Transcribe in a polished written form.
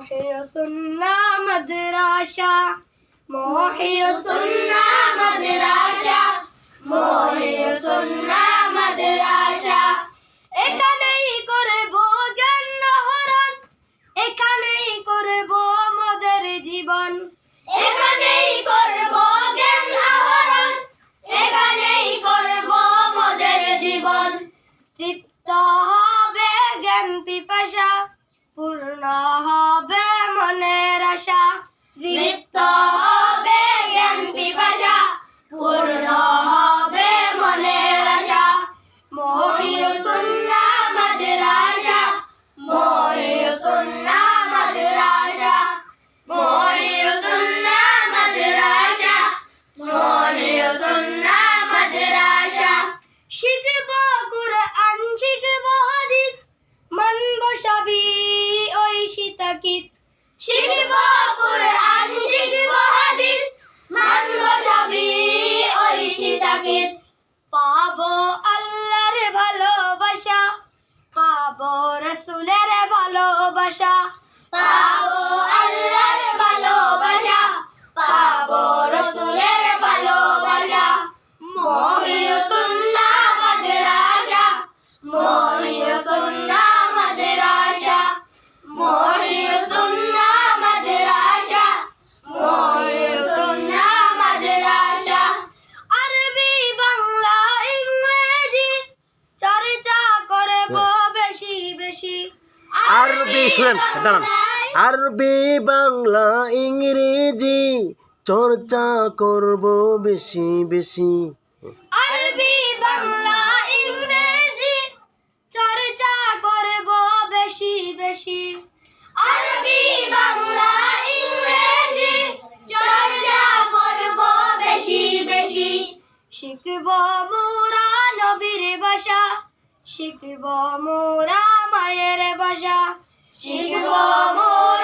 মহিউসুন্নাহ মাদ্রাসা, মহিউসুন্নাহ মাদ্রাসা, মহিউসুন্নাহ মাদ্রাসা। এখানেই করব জ্ঞান আহরণ, এখানেই করব মোদের জীবন, এখানেই করব জ্ঞান আহরণ, এখানেই করব মোদের জীবন। তৃপ্ত হবে জ্ঞান পিপাসা, পূর্ণ হবে মনের আশা। তৃপ্ত হবে জ্ঞান পিপাসা, পূর্ণ হবে মনের আশা। মহিউসুন্নাহ মাদ্রাসা, মহিউসুন্নাহ মাদ্রাসা, মহিউসুন্নাহ মাদ্রাসা, মহিউসুন্নাহ মাদ্রাসা। শিখব কুরআন, শিখব হাদিস, মানব সবই ঐশী তাকিদ। শিখব কুরআন, শিখব হাদিস, মানব সবই ঐশী তাকিদ। পাবো আল্লাহর ভালোবাসা, পাবো রাসূলের ভালোবাসা, পাবো আল্লাহর ভালোবাসা, পাবো রাসূলের ভালোবাসা। মহিউসুন্নাহ মাদ্রাসা, মহিউসুন্নাহ মাদ্রাসা, মহিউসুন্নাহ মাদ্রাসা, মহিউসুন্নাহ মাদ্রাসা। আরবি বাংলা ইংরেজি চর্চা করব বেশি বেশি। আরবি শুনেন, দাঁড়ান। আরবি বাংলা ইংরেজি চর্চা করব বেশি বেশি। আরবি বাংলা ইংরেজি চর্চা করব বেশি বেশি। আরবি বাংলা ইংরেজি চর্চা করব বেশি বেশি। শিখব মোরা নবীর ভাষা, শিখব মোরা মায়ের ভাষা, শিখব মোরা